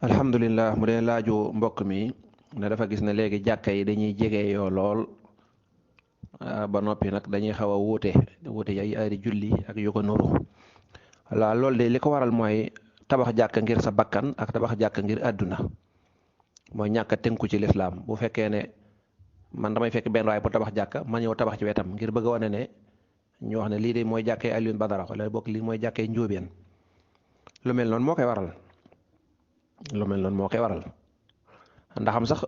alhamdulilah mu dee laaju mbokk mi ne dafa gis ne léegi jàkka yi dañuy jege yoo lool ba noppi nag dañuy xaw a wuute ay heure julli ak yu ko nuru walla loolu de li ko waral mooy tabax jàkka ngir sa bakkan ak tabax jàkka ngir àdduna mooy ñàkk a tënku ci lislaam bu fekkee ne man damay fekk benn waay bu tabax jàkka ma ñëw tabax ci wetam ngir bëgg a wane ne ñu wax ne lii de mooy jàkkee Alioune Badara wala bokk lii mooy jàkkee Njóobeen lu mel noonu moo koy waral ndaxam sax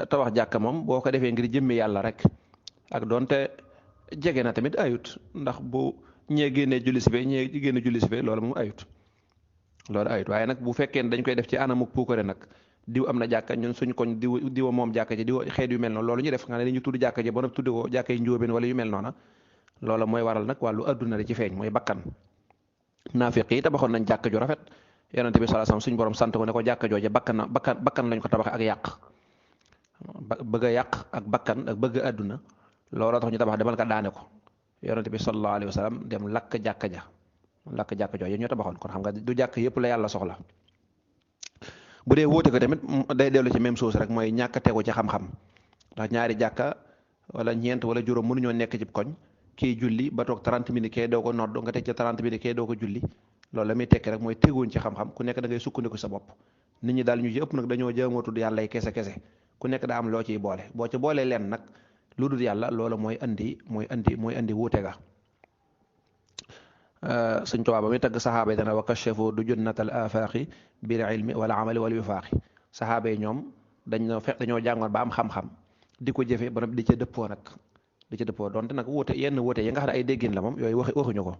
tabax jàkka moom boo ko defee ngir jëmmi yàlla rek ak doonte jege na tamit ayut ndax bu ñee génnee julli si fee ñee génne julli si fee loolu moom ayut waaye nag bu fekkee ne dañ koy def ci anamuk puukare nag diw am na jàkka ñun suñ koñ diwa moom jàkka ji diw xeet yu mel noonu loolu ñu def nga ne ñu tudd jàkka ji ba nag tudde ko jàkkay Njóobeen wala yu mel noona loola mooy waral nag wàllu adduna di ci feeñ mooy bakkan naafiq yi tabaxoon nañ jàkka ju rafet yonente bi sallallahu alayhi wasallam suñu borom sant ko ne ko jàkka jooje bakkan lañ ko tabax ak yàq bëgg a yàq ak bakkan ak bëgg àdduna looloo tax ñu tabax demal ka daane ko yonente bi sallallahu alayhi wasallam dem lakk jàkka jooje ñu tabaxoon kon xam nga du jàkk yëpp la yàlla soxla bu dee wóote ko tamit day dellu ci même chose rek mooy ñàkk tegu ci xam-xam ndax ñaari jàkka wala ñeent wala juróom mënuñoo nekk ci koñ kii julli ba toog 30 minutes kee doo ko nodd nga teg ci 30 minutes kee doo ko julli loolu la muy tekki rek mooy teguwuñ ci xam-xam ku nekk da ngay sukkandiku sa bopp nit ñi daal ñu ci ëpp nag dañoo jaamoo tudd yàlla yi kese ku nekk daa am loo ciy boole boo ci boolee leen nag lu dul yàlla loolu mooy andi wuute ga Sëñ Tuubaa ba muy tagg saxaaba yi dana wa kashafu du junnatal afaaqi bil ilmi wala amali wala wifaaqi saxaaba yi ñoom dañoo jàngoon ba am xam-xam di ko jëfe ba di ca dëppoo donte nag yenn wuute yi nga xam ne ay déggin la moom yooyu waxuñu ko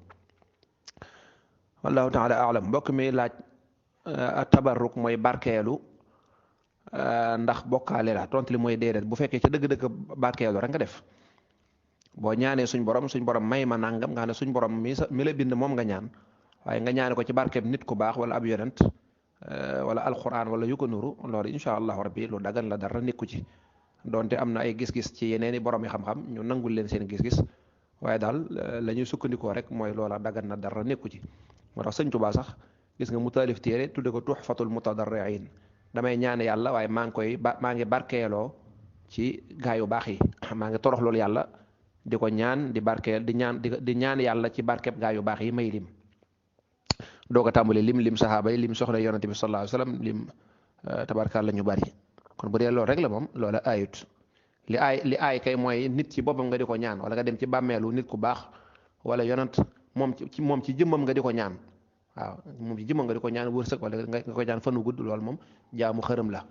wallahu taala alam mbokk mi laaj tabarruk mooy barkeelu ndax bokkaale la tontu li mooy déedéet bu fekkee ca dëgg-dëgg barkeelu rek nga def boo ñaanee suñ borom may ma nangam nga xam ne suñ borom mi la bind moom nga ñaan waaye nga ñaane ko ci barkeeb nit ku baax wala ab yonent wala alquran wala yu ko nuru loolu incha allahu rabbi lu dagan la dara nekku ci donte am na ay gis-gis ci yeneeni borom yi xam-xam ñu nangul leen seen gis-gis waaye daal la ñuy sukkandikoo rek mooy loola dagan na dara nekku ci moo tax Sëñ Tuubaa sax gis nga mu taalif téere tudde ko tuxfatul mutadarriin damay ñaan yàlla waaye maa ngi barkeeloo ci gaa yu baax yi maa ngi torox loolu yàlla di ko ñaan di barkeel di ñaan yàlla ci barkeb gaa yu baax yi may lim doo ko tàmbali lim saxaaba yi lim soxna yonante bi sallallahu alayhi wasallam lim tabarkaal la ñu bari kon bu dee loolu rek la moom loola ayut li aay kay mooy nit ci boppam nga di ko ñaan wala nga dem ci bàmmeelu nit ku baax wala yonant moom ci jëmmam nga di ko ñaan waaw moom ci jëmmam nga di ko ñaan wërsëg wala nga ko ñaan fanu gudd loolu moom jaamu xërëm la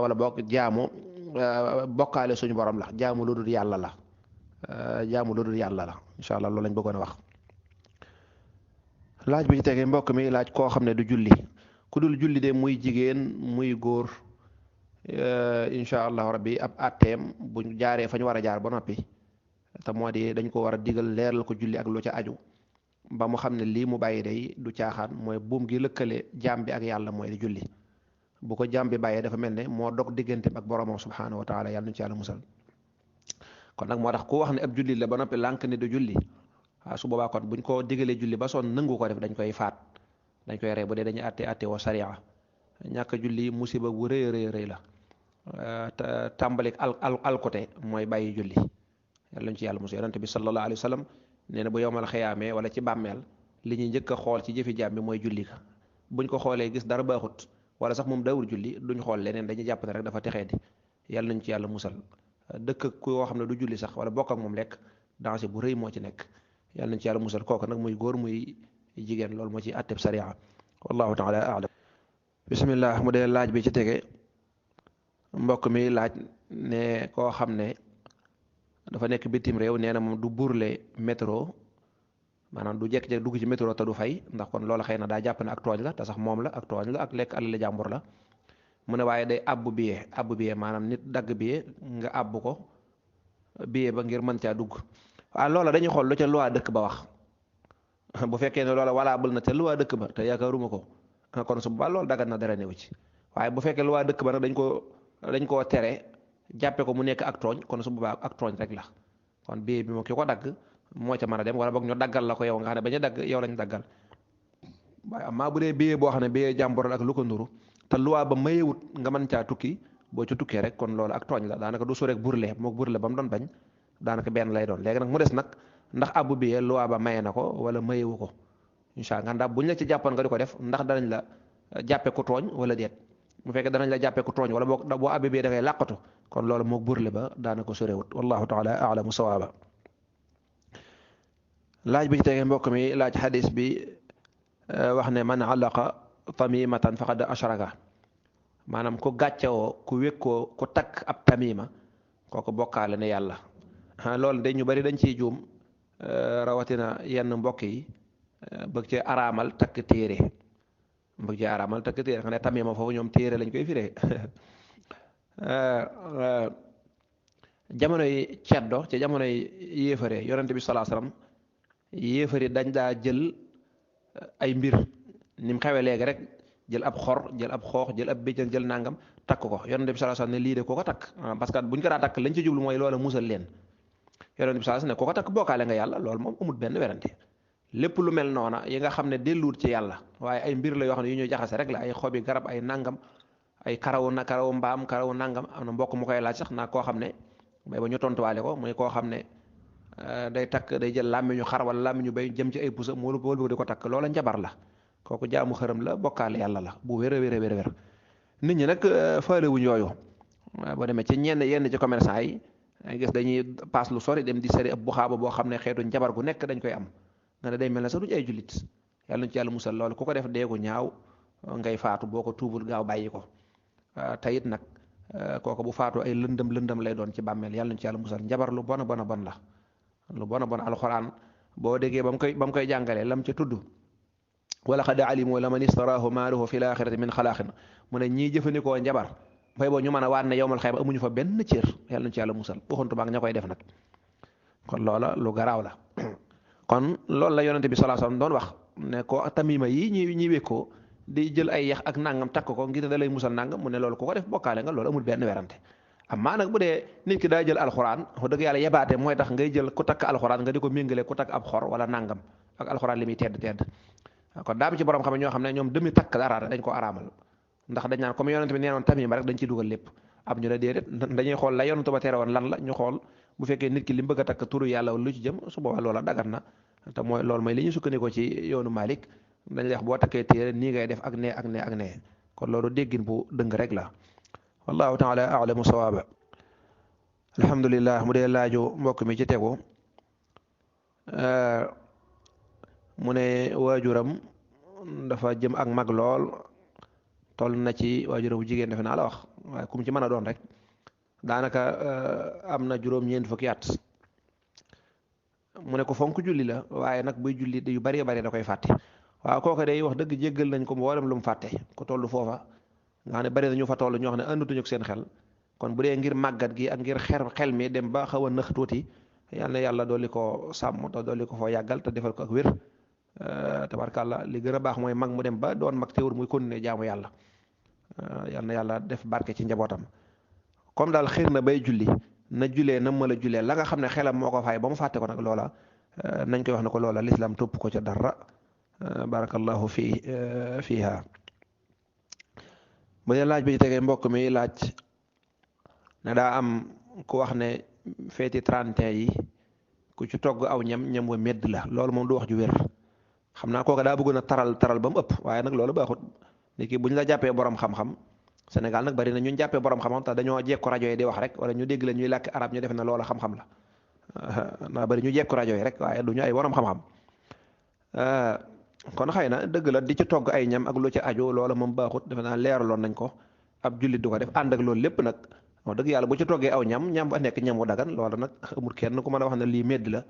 wala boog jaamu bokkaale suñu borom la jaamu lu dul yàlla la incha allah loolu lañ bëggoon a wax. laaj bi ci tegee mbokk mi laaj koo xam ne du julli ku dul julli de muy jigéen muy góor incha allahu rabbi ab atteem buñ jaaree fa ñu war a jaar ba noppi te moo di dañ ko war a digal leeral ko julli ak lu ca aju ba mu xam ne lii mu bàyyi day du caaxaan mooy buum gi lëkkale jaam bi ak yàlla mooy di julli bu ko jaam bi bàyyee dafa mel ne moo dog digganteem ak boromam subhanahu wa taala yàlla nu ci yàlla musal kon nag moo tax ku wax ne ab julli la ba noppi lànk ne du julli waaw su boobaa kon buñ ko digalee julli ba sonn nangu ko def dañ koy faat dañ koy rey bu dee dañuy atte woo sariya ñàkk julli musiba bu rëy la tàmbalik alkote mooy bàyyi julli yàlla ñu ci yàlla musal yonente bi sallallahu alayhi wa sallam nee na bu yowmal xiyaamee wala ci bàmmeel li ñuy njëkk a xool ci jëfi jaam bi mooy julli ka buñ ko xoolee gis dara baaxut wala sax moom dawul julli duñ xool leneen dañuy jàpp ne rek dafa texee di yàlla nañ ci yàlla musal dëkk ku yoo xam ne du julli sax wala bokk ak moom lekk danger bu rëy moo ci nekk yàlla nañ ci yàlla musal kooku nag muy góor muy jigéen loolu moo ci atteb sariya wallahu taala a'lam bismillah mu dee laaj bi ci tege mbokk mi laaj ne koo xam ne dafa nekk bitim réew nee na moom du burle métro maanaam du jekk-jekk dugg ci métro te du fay ndax kon loola xëy na daa jàpp ne ak tooñ la te sax moom la ak tooñ la ak lekk alal jàmbur la mu ne waaye day abbu billet maanaam nit dagg billet nga abbu ko billet ba ngir mën caa dugg waaw loola dañuy xool lu ca loi dëkk ba wax bu fekkee ne loola valable na ca loi dëkk ba te yaakaaruma ko kon su boobaa loolu dagat na dara néew ci waaye bu fekkee loi dëkk ba nag dañ koo tere jàppe ko mu nekk ak tooñ kon su boobaa ak tooñ rek la kon billet bi moo ki ko dagg moo ca mën a dem wala boog ñu daggal la ko yow nga xam ne bañ a dagg yow lañ daggal waaye amaa bu dee billet boo xam ne billet jàmbur ak lu ko nuru te luwaa ba mayewut nga mën caa tukki boo ci tukkee rek kon loolu ak tooñ la daanaka du sore burle mook burle ba mu doon bañ daanaka benn lay doon léegi nag mu des nag ndax abbu bi luwaa ba maye na ko wala mayewu ko incha allah ndax buñ la ci jàppoon nga di ko def ndax danañ la jàppe ku tooñ wala déet bu fekkee danañ la jàppe ku tooñ wala boo abbi bi da ngay làqatu kon loolu mook burle ba daanaka sorewut wallahu taala alamu sawaaba laaj bi ci tegee mbokk mi laaj xadis bi wax ne man alaqa tamimatan faqad ashraka maanaam ku gàccewoo ku wékkoo ku takk ab tamima kooku bokkaale ne yàlla loolu de ñu bari dañ ciy juum rawatina yenn mbokk yi bëgg ci araamal takk téere nga ne tamima foofu ñoom téere lañ koy firee jamonoy ceddo ci jamonoy yéefare yonente bi salaa salaam yéefari dañ daa jël ay mbir ni mu xewee léegi rek jël ab xor jël ab xoox jël ab béjjën jël nangam takk ko yonente bi salaa salaam ne lii de koo ko takk parce que buñ ko daa takk lañ ci jublu mooy loola musal leen yonente bi salaa salaam ne koo ko takk bokkaale nga yàlla loolu moom amul benn werante lépp lu mel noona yi nga xam ne delluwut ci yàlla waaye ay mbir la yoo xam ne yu ñuy jaxase rek la ay xobi garab ay nangam ay karawu mbaam karawu nangam am na mbokk mu koy laaj sax naa koo xam ne may ba ñu tontuwaale ko muy koo xam ne day takk day jël làmmiñu xar wala làmmiñu bay jëm ci ay pusa moo bëgg di ko takk loola njabar la kooku jaamu xërëm la bokkaale yàlla la bu wér a wér nit ñi nag faalewuñ yooyu boo demee ci yenn ci commerçant yi gis dañuy paas lu sori dem di sari ab buxaaba boo xam ne xeetu njabar gu nekk dañ koy am nga ne day mel ne sax duñu ay jullit yàlla nañ ci yàlla musal loolu ku ko def deegu ñaaw ngay faatu boo ko tuubul gaaw bàyyi ko tayit nag kooku bu faatu ay lëndëm lay doon ci bàmmeel yàlla nañ ci yàlla musal njabar lu bon la lu bon alxuraan boo déggee ba mu koy jàngalee lam ci tudd wala qad alimu laman istaraahu maa lahu fi l axirati min xalaaqin mu ne ñii jëfandikoo njabar fay boo ñu mën a waat ne yowmal xayma amuñu fa benn cër yàlla nañ ci yàlla musal waxuntu baag ña koy def nag kon loola lu garaaw la kon loolu la yonente bi salaa salaam doon wax ne ko tamima yi ñi wékkoo di jël ay yax ak nangam takk ko ngir da lay musal nangam mu ne loolu ku ko def bokkaale nga loolu amul benn werante amaa nag bu dee nit ki daa jël alxuraan wax dëgg yàlla yebaate mooy tax ngay jël ku takk alxuraan nga di ko méngale ku takk ab xor wala nangam ak alxuraan li muy tedd kon daa bi ci borom xam ne ñoo xam ne ñoom demi takk dara dañ ko araamal ndax dañ naan comme yonent bi nee woon tamima rek dañ ciy dugal lépp am ñu ne déedéet dañuy xool la yonent ba tere woon lan la ñu xool bu fekkee nit ki li mu bëgg a takk turu yàlla wala lu ci jëm su boobaa loola dagan na te mooy loolu mooy li ñu sukkandikoo ci yoonu Malik dañ lay wax boo takkee téere nii ngay def ak nee kon loolu déggin bu dëng rek la wallahu taala alamu sawaaba alhamdulillah mu dee laaju mbokk mi ci tegu mu ne waajuram dafa jëm ak mag lool toll na ci waajuram bu jigéen defe naa la wax waaye kum ci mën a doon rek daanaka am na juróom-ñeent fukki at mu ne ko fonk julli la waaye nag buy julli yu bari da koy fàtte waaw kooku day wax dëgg jéggal nañ ko mboolem lu mu fàtte ko toll foofa nga xam ne bari nañu fa toll ñoo xam ne àndatuñu ak seen xel kon bu dee ngir màggat gi ak ngir xel mi dem ba xaw a nëx tuuti yal na yàlla dolli ko sàmm te dolli ko foo yàggal te defal ko ak wér tabarkàlla li gën a baax mooy mag mu dem ba doon mag teewul muy continuer jaamu yàlla yal na yàlla def barke ci njabootam comme daal xir na bay julli na julee na mala julee la nga xam ne xelam moo ko fay ba mu fàtte ko nag loola nañ koy wax ne ko loola lislaam topp ko ca dara barakallahu fiha bu dee laaj bi ci tegee mbokk mi laaj ne daa am ku wax ne feeti 31 yi ku ci togg aw ñam wa medd la loolu moom du wax ju wér xam naa kooka daa bëggoon a taral ba mu ëpp waaye nag loolu baaxut nit ki bu ñu la jàppee borom xam-xam Sénégal nag bari na ñu jàppee borom xam-xam te dañoo jekku rajo yi di wax rek wala ñu dégg la ñuy làkk arab ñu def na loola xam-xam la naa bari ñu jekku rajo yi rek waaye du ñu ay borom xam-xam kon xëy na dëgg la di ci togg ay ñam ak lu ci aju loola moom baaxut defe naa leeraloon nañ ko ab jullit du ko def ànd ak loolu lépp nag wax dëgg yàlla bu ci toggee aw ñam ba nekk ñam wu dagan loola nag amul kenn ku mën a wax ne lii medd la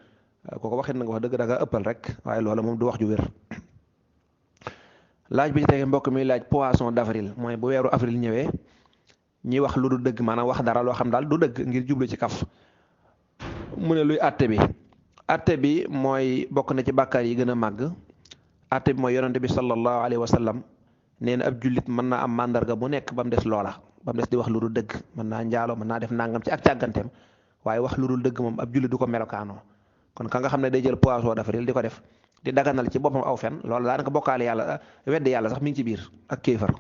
kooko waxit na nga wax dëgg da nga ëppal rek waaye loola moom du wax ju wér laaj bi ci tege mbokk mi laaj poisson d'avril mooy bu weeru avril ñëwee ñi wax lu du dëgg maanaam wax dara loo xam daal du dëgg ngir jublu ci kaf mu ne luy atte bi mooy bokk na ci bàkkaar yi gën a màgg atte bi mooy yonente bi sallallahu alayhi wa sallam nee na ab jullit mën naa am màndarga bu nekk ba mu des loola ba mu des di wax lu dul dëgg mën naa njaalo mën naa def nangam ci ak càgganteem waaye wax lu dul dëgg moom ab jullit du ko melokaanoo kon ka nga xam ne day jël poisson d'avril di ko def di daganal ci boppam aw fen loolu daanaka bokkaale yàlla weddi yàlla sax mi ngi ci biir ak kéefar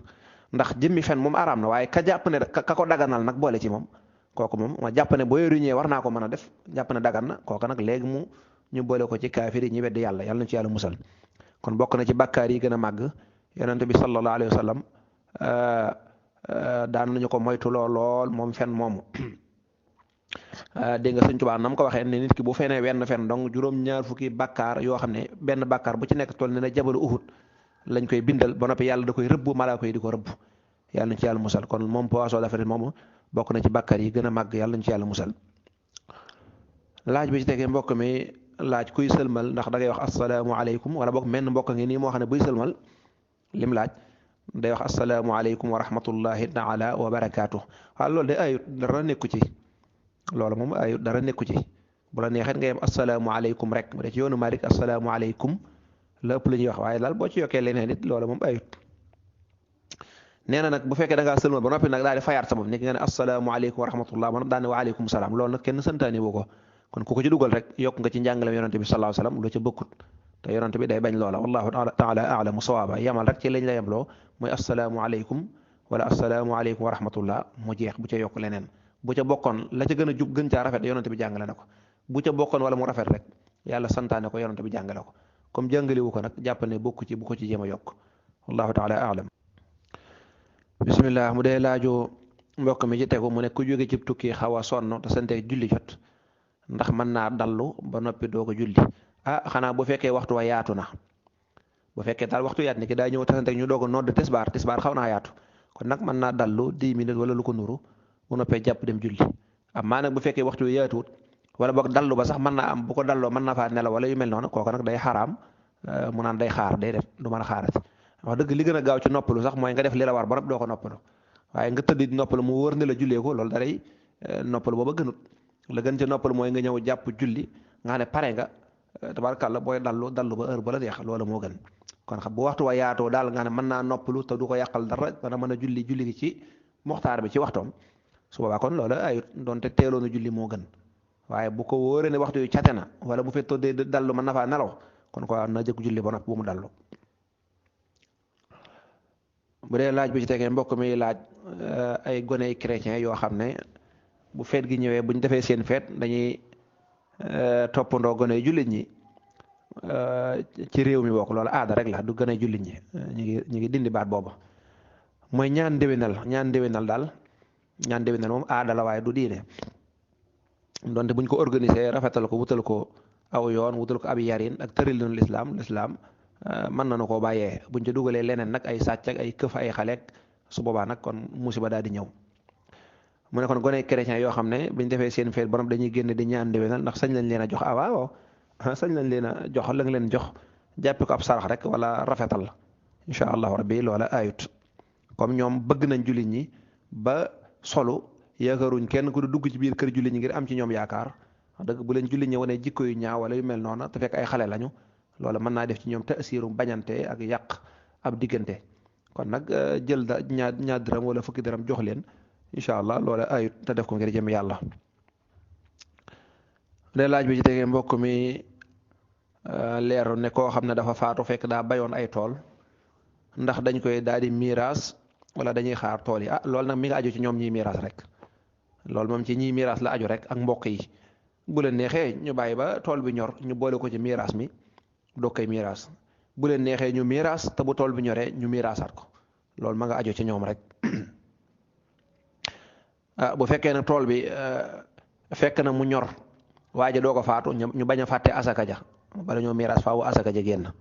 ndax jëmmi fen moom araam na waaye ka jàpp ne ka ko daganal nag boole ci moom kooku moom ma jàpp ne boo yoruñee war naa ko mën a def jàpp ne dagan na kooku nag léegi ñu boole ko ci kaafir yi ñi weddi yàlla yàlla na ci yàlla musal kon bokk na ci bàkkaar yi gën a màgg yonente bi sallallahu alayhi wa sallam daan nañu ko moytu lool moom fen moomu dégg nga Sëñ Tuubaa nam ko waxee ne nit ki bu fenee wenn fen donc juróom-ñaar fukki bàkkaar yoo xam ne benn bàkkaar bu ci nekk toll ne na jabalu Uhud lañ koy bindal ba noppi yàlla da koy rëbb malaaka yi di ko rëbb yàlla nañ ci yàlla musal kon moom poisson d'avril moomu bokk na ci bàkkaar yi gën a màgg yàlla nañ ci yàlla musal laaj bi ci tegee mbokk mi laaj kuy sëlmal ndax da ngay wax asalaamualeykum wala boog menn mbokk ngi nii moo xam ne buy sëlmal lim laaj day wax asalaamualeykum wa rahmatullahi taala wa barakaatu waaw loolu de ayut dara nekku ci loolu moom ayut dara nekku ci bu la neexee nga yem asalaamualeykum rek bu dee ci yoonu Maalik asalaamualeykum la ëpp lu ñuy wax waaye daal boo ci yokkee leneen it loolu moom ayut nee na nag bu fekkee da ngaa sëlmal ba noppi nag daal di fayaat sa bopp nekk nga ne asalaamualeykum wa rahmatullah ba noppi daal ne waaleykum salaam loolu nag kenn santaane woo ko kon ku ko ci dugal rek yokk nga ci njàngale yonante bi sallallahu alayhi wasallam lu ca bëkkut te yonante bi day bañ loola wallahu taala a'lamu sawaaba yamal rek ci lañ la yemloo mooy asalaamualeykum wala asalaamualeykum wa rahmatullah mu jeex bu ca yokk leneen bu ca bokkoon la ca gën a jub gën caa rafet yonante bi jàngale na ko bu ca bokkoon wala mu rafet rek yàlla santaane ko yonante bi jàngale ko comme jàngalewu ko nag jàpp ne bokku ci bu ko ci jéem a yokk wallahu taala a'lam bismillah mu dee laaju mbokk mi ci tegu mu ne ku jóge ci tukki xaw a sonn te santeeg julli jot ndax mën naa dallu ba noppi doo ko julli xanaa bu fekkee waxtu wa yaatu na bu fekkee daal waxtu yaat ni ki daa ñëw te santeeg ñu doog a nodd tisbaar xaw naa yaatu kon nag mën naa dallu 10 minutes wala lu ko nuru bu noppee jàpp dem julli maa nag bu fekkee waxtu wi yaatuwut wala boog dallu ba sax mën naa am bu ko dalloo mën na faa nelaw wala yu mel noonu kooku nag day xaraam mu naan day xaar day def du mën a xaarati wax dëgg li gën a gaaw ci noppalu sax mooy nga def li la war ba noppi doo ko noppalu waaye nga tëdd di noppalu mu wóor ne la jullee ko loolu daray noppalu booba gënut la gën ci noppalu mooy nga ñëw jàpp julli nga xam ne pare nga tabarkàlla booy dallu ba heure ba la neex loolu moo gën kon xam bu waxtu wa yaatoo daal nga ne mën naa noppalu te du ko yàqal dara dana mën a julli gi ci muxtaar bi ci waxtoom su boobaa kon loolu ayut doonte teeloonu julli moo gën waaye bu ko wóoree ne waxtu yu cate na wala bu fekkee de dallu mën na faa nelaw kon ko na jëkk julli ba noppi bu mu dallu bu dee laaj bi ci tegee mbokk mi laaj ay goney chrétien yoo xam ne bu feet gi ñëwee buñ defee seen feet dañuy toppandoo goney jullit ñi ci réew mi bokk loolu aada rek la du goney jullit ñi ñu ngi dindi baat boobu mooy ñaan déwénal daal ñaan déwénal moom aada la waaye du diine donte buñ ko organiser rafetal ko wutal ko aw yoon wutal ko ab yarin ak tëralinu lislaam mën nañu koo bàyyee buñ ci dugalee leneen nag ay sàcc ak ay këf ay xaleek su boobaa nag kon musiba daal di ñëw mu ne kon gone chrétien yoo xam ne buñ defee seen feet borom dañuy génn di ñaan déwénal ndax sañ lañ leen a jox waaw sañ lañ leen a jox la nga leen jox jàppe ko ab sarax rek wala rafetal incha allahu rabbi loola ayut comme ñoom bëgg nañ jullit ñi ba solu yaakaaruñ kenn ku du dugg ci biir kër jullit ñi ngir am ci ñoom yaakaar dëgg bu leen jullit ñi wane jikko yu ñaaw wala yu mel noonu te fekk ay xale lañu loola mën naa def ci ñoom taasiru bañante ak yàq ab diggante kon nag jël ñaar dërëm wala fukki dërëm jox leen incha allah loola ayut te def ko ngir jëm yàlla. de laaj bi ci tegee mbokk mi leeru ne koo xam ne dafa faatu fekk daa bayoon ay tool ndax dañ koy daal di miiras wala dañuy xaar tool yi loolu nag mi nga aju ci ñoom ñiy miiras rek loolu moom ci ñiy miiras la aju rek ak mbokk yi bu leen neexee ñu bàyyi ba tool bi ñor ñu boole ko ci miiras mi doog koy miiras bu leen neexee ñu miiras te bu tool bi ñoree ñu miirasaat ko loolu ma nga aju ci ñoom rek bu fekkee ne tool bi fekk na mu ñor waaye doo ko faatu ñu bañ a fàtte asaka ja bala ñoo miiras faawu asaka ja génn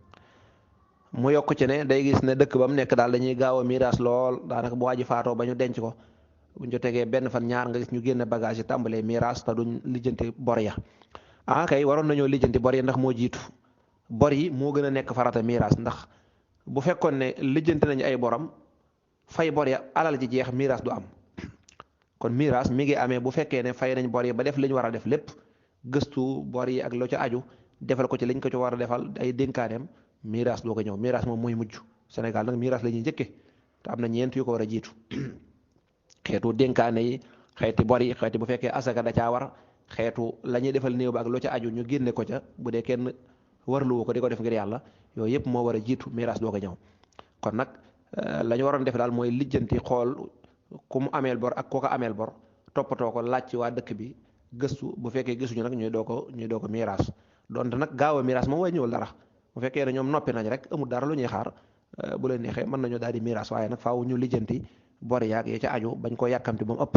mu yokk ci ne day gis ne dëkk ba mu nekk daal dañuy gaaw a miiras lool daanaka bu waaji faatoo ba ñu denc ko bu ñu tegee benn fan ñaar nga gis ñu génn bagage yi tàmbalee miiras te duñ lijjanti bor ya kay waroon nañoo lijjanti bor yi ndax moo jiitu bor yi moo gën a nekk farata miiras ndax bu fekkoon ne lijjanti nañu ay boram fay bor ya alal ji jeex miiras du am kon miiras mi ngi amee bu fekkee ne fay nañ bor yi ba def li ñu war a def lépp gëstu bor yi ak loo ca aju defal ko ci liñ ko ci war a defal ay dénkaaneem miiras doo ko ñëw miiras moom mooy mujj Sénégal nag miiras la ñuy njëkke te am na ñeent yu ko war a jiitu xeetu dénkaane yi xeeti bor yi xeeti bu fekkee asaka da caa war xeetu la ñuy defal néew ba ak loo ca aju ñu génne ko ca bu dee kenn warluwu ko di ko def ngir yàlla yooyu yëpp moo war a jiitu miiras doo ko ñëw kon nag la ñu waroon def daal mooy lijjanti xool ku mu ameel bor ak koo ko ameel bor toppatoo ko laaj ci waa dëkk bi gëstu bu fekkee gisuñu nag ñuy doo ko miiras donte nag gaaw a miiras moom way ñëwul dara bu fekkee ne ñoom noppi nañ rek amul dara lu ñuy xaar bu leen neexee mën nañu daal di miiras waaye nag faaw ñu lijjanti bor yaag ya ca aju bañ koo yàkkamti ba mu ëpp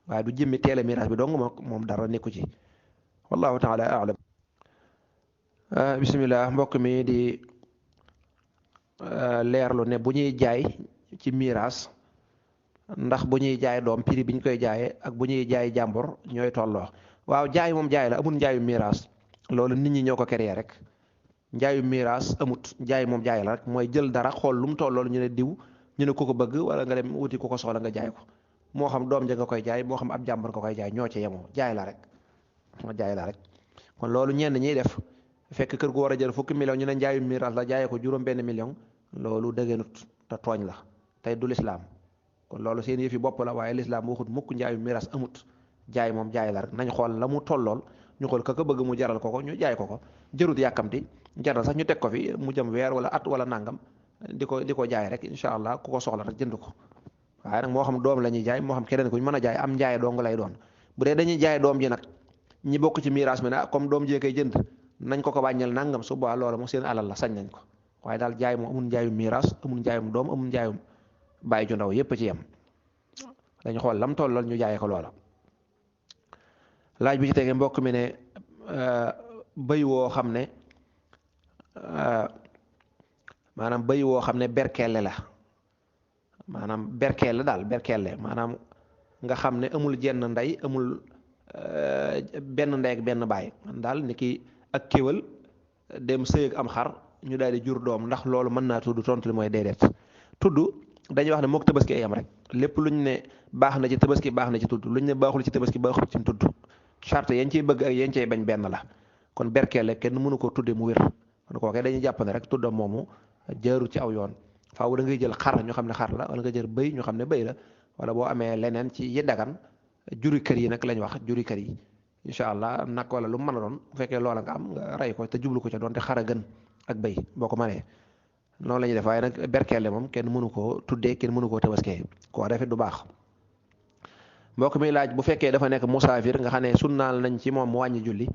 waaye du jëmmi teel a miiras bi dong moom dara nekku ci wallahu taala alam bismillah mbokk mi di leerlu ne bu ñuy jaay ci miiras ndax bu ñuy jaay doom prix bi ñu koy jaayee ak bu ñuy jaay jàmbur ñooy tolloo waaw jaay moom jaay la amul njaayu miiras loolu nit ñi ñoo ko créé rek njaayu miiras amut jaay moom jaay la rek mooy jël dara xool lu mu tollool ñu ne diw ñu ne ku ko bëgg wala nga dem wuti ku ko soxla nga jaay ko moo xam doom ja nga koy jaay moo xam ab jàmbur nga koy jaay ñoo ci yemoo jaay la rek jaay la rek kon loolu ñenn ñiy def fekk kër gu war a jël fukki million ñu ne njaayu miiras la jaayee ko juróom benn million loolu dëgganut te tooñ la tey du lislaam kon loolu seen yëfi bopp la waaye lislaam waxut mukk njaayu miiras amut jaay moom jaay la rek nañ xool la mu tollool ñu xool ka ko bëgg mu jaral ko ñu jaay ko jërut yàkkamti jaral sax ñu teg ko fi mu jëm weer wala at wala nangam di ko jaay rek incha allah ku ko soxla rek jënd ko waaye nag moo xam doom la ñuy jaay moo xam keneen ku ñu mën a jaay am njaay dong lay doon bu dee dañuy jaay doom ji nag ñi bokk ci miiras mi ne comme doom jee koy jënd nañ ko wàññil nangam su boobaa loola mu seen alal la sañ nañ ko waaye daal jaay moom amul njaayum miiras amul njaayum doom amul njaayum bàyyi ju ndaw yépp ci yem dañu xool lam tollool ñu jaayee ko loola laaj bi ci tege mbokk mi ne bëy woo xam ne maanaam bëy woo xam ne berkelle la maanaam berkelle daal berkelle maanaam nga xam ne amul jenn ndey amul benn ndey ak benn baay man daal ni ki ak kéwal dem sëy ak am xar ñu daal di jur doom ndax loolu mën naa tudd tontu li mooy déedéet tudd dañuy wax ne mook tabaski ay am rek lépp luñ ne baax na ci tabaski baax na ci tudd luñ ne baaxul ci tabaski baaxul ci tudd charte yañ ciy bëgg ak yañ cay bañ benn la kon berkelle kenn mënu ko tudde mu wér kon kooke dañuy jàpp ne rek tuddam moomu jaaru ci aw yoon faaw da ngay jël xar ñu xam ne xar la wala nga jël bëy ñu xam ne bëy la wala boo amee leneen ci yi dagan juri kër yi nag lañ wax juri kër yi incha allah nag wala lu mu mën a doon bu fekkee loola nga am nga rey ko te jublu ko ca doon te xar a gën ak bëy boo ko mënee noonu la ñuy def waaye nag berkelle moom kenn mënu koo tuddee kenn mënu koo tabaskee koo defee du baax mbokk mi laaj bu fekkee dafa nekk musaafir nga xam ne sunnaal nañ ci moom mu wàññi julli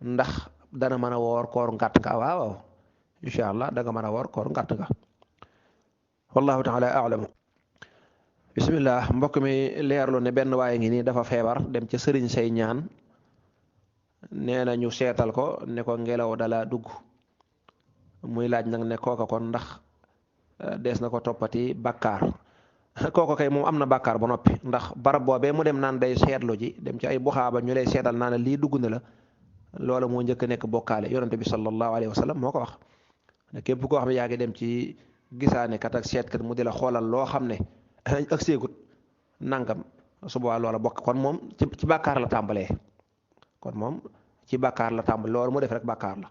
ndax dana mën a woor koor ngàtt nga waaw incha allah danga mën a woor koor ngàtt nga wallahu taala alamu bismillah mbokk mi leerlu ne benn waaye ngi nii dafa feebar dem ca sëriñ say ñaan nee na ñu seetal ko ne ko ngelaw dala dugg muy laaj nag ne kooka kon ndax dees na ko toppati bàkkaar kooka kay moom am na bàkkaar ba noppi ndax barab boobee mu dem naan day seetlu ji dem ci ay buxaaba ñu lay seetal naa ne lii dugg na la loola moo njëkk nekk bokkaale yonente bi sallallahu alayhi wa sallam moo ko wax ne képp koo xam ne yaa ngi dem ci gisaane kat ak seetkat mu di la xoolal loo xam ne ak seegut nangam su boobaa loola bokk kon moom ci bàkkaar la tàmbalee kon moom ci bàkkaar la tàmbale loolu mu def rek bàkkaar la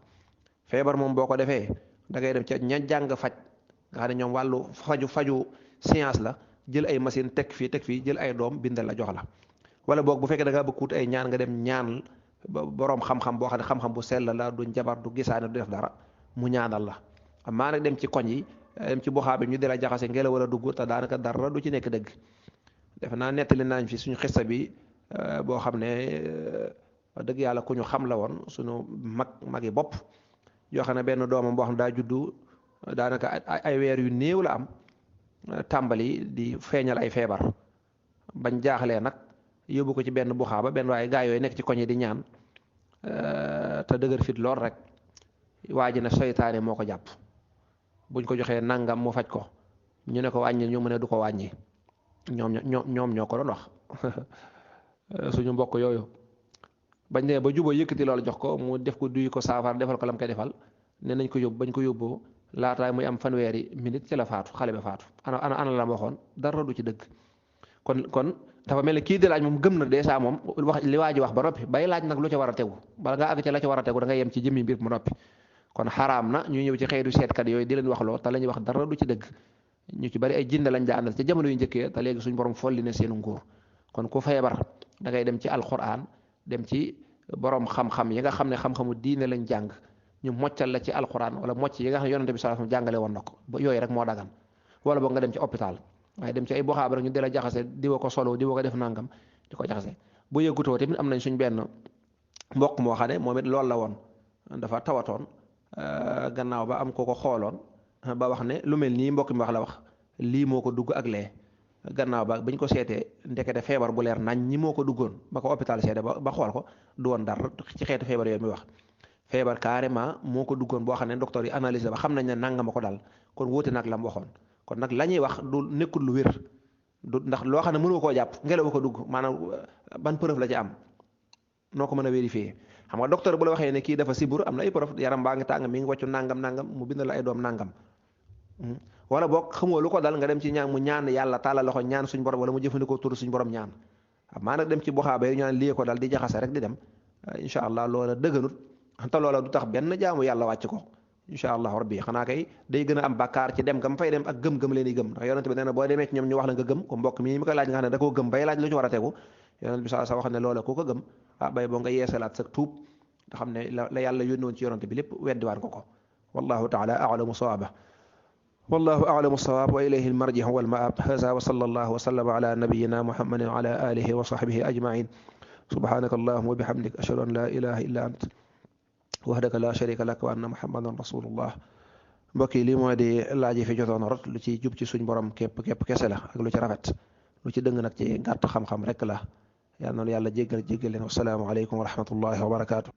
feebar moom boo ko defee da ngay dem ca ña jàng faj nga xam ne ñoom wàllu faju science la jël ay machine teg fii jël ay doom bindal la jox la wala boog bu fekkee da ngaa bëgg wut ay ñaan nga dem ñaan boroom xam-xam boo xam ne xam-xam bu sell la du njabar du gisaane du def dara mu ñaanal la amaa nag dem ci koñ yi dem ci buxaa bi ñu di la jaxase ngelaw wala dugg te daanaka dara du ci nekk dëgg defe naa nettali naañ fi suñu xista bi boo xam ne dëgg yàlla ku ñu xam la woon suñu magi bopp yoo xam ne benn doomam boo xam ne daa juddu daanaka ay weer yu néew la am tàmbali di feeñal ay feebar bañ jaaxlee nag yóbbu ko ci benn buxaaba benn waaye gaa yooyu nekk ci koñ yi di ñaan te dëgër fit lool rek waa ji ne seytaane moo ko jàpp buñ ko joxee nangam mu faj ko ñu ne ko wàññi ñu mu ne du ko wàññi ñoom ñoo ko doon wax suñu mbokk yooyu bañ ne ba juba yëkkati loolu jox ko mu def ko duy ko saafara defal ko lam koy defal ne nañ ko yóbbu bañ ko yóbboo laataay muy am fanweeri minute ci la faatu xale ba faatu ana la ma waxoon dara du ci dëgg kon dafa mel ni kii di laaj moom gëm na dèjà moom wax li waa ji wax ba noppi bay laaj nag lu ca war a tegu bala nga àgg ca la ca war a tegu da nga yem ci jëmmi mbir mu noppi kon xaraam na ñu ñëw ci xeetu seetkat yooyu di leen wax loo te la ñuy wax dara du ci dëgg ñu ci bari ay jinne lañ daa àndal ca jamono yu njëkkee te léegi suñu borom folli ne seenu nguur kon ku feebar da ngay dem ci alquran dem ci borom xam-xam yi nga xam ne xam-xamu diine lañ jàng ñu moccal la ci alquran wala mocc yi nga xam ne yonente bi sallallahu alayhi wasallam jàngale woon na ko ba yooyu rek moo dagan wala boog nga dem ci hôpital waaye dem ci ay boxaaba rek ñu di la jaxase di ko solo di ko def nangam di ko jaxase bu yëggutoo tamit am nañ suñ benn mbokk moo xam ne moom it loolu la woon dafa tawatoon gannaaw ba am ko ko xooloon ba wax ne lu mel nii mbokk mi wax la wax lii moo ko dugg ak lee gannaaw ba bañ ko seetee ndekete feebar bu leer nañ ñi moo ko duggoon ba ko hôpital seete ba xool ko du woon dara ci xeetu feebar yooyu muy wax feebar carrément moo ko duggoon boo xam ne docteur yi analyse ba xam nañ ne nangama ko dal kon wóote nag la mu waxoon kon nag la ñuy wax du nekkul lu wér du ndax loo xam ne mënoo koo jàpp ngelaw ba ko dugg maanaam ban preuve la ci am noo ko mën a vérifier xam nga docteur bu la waxee ne kii dafa sibur am na ay preuve yaram baa ngi tàng mi ngi wàccu nangam nangam mu bind la ay doom nangam wala boog xamoo lu ko dal nga dem ci ñaan mu ñaan yàlla tàllal loxo ñaan suñ borom wala mu jëfandikoo tur suñ borom ñaan maa nag dem ci boxaaba yi ñaan lii ko dal di jaxase rek di dem incha allah loola dëgganut te loola du tax benn jaamu yàlla wàcc ko incha allah rabbi xanaa kay day gën a am bàkkaar ci dem nga fay dem ak gëm-gëm leen di gëm ndax yonent bi nee na boo demee ci ñoom ñu wax la nga gëm ko mbokk mi ko laaj nga xam ne da koo gëm bay laaj lu ci war a tegu yonent bi sa wax ne loola ku ko gëm bay boo nga yeesalaat sa tuub nga xam ne la yàlla yónni woon ci yonent bi lépp weddiwaat ko wallahu taala a'lamu sawaaba wallahu a'lamu sawaab wa ilayhi al-marji' wal ma'ab haza wa sallallahu wa sallama ala nabiyyina muhammadin wa ala alihi wa sahbihi ajma'in subhanaka allahumma wa bihamdik ashhadu an la ilaha illa ant wahdaka la sharika lak wa anna muhammadan rasulullah mbokk yi lii mooy di laaji fi jotoon rot lu ci jub ci suñ borom képp kese la ak lu ci rafet lu ci dëng nag ci gàtt xam-xam rek la yal na yàlla jéggal leen wasalaamu aleykum wa rahmatullahi wa barakaatu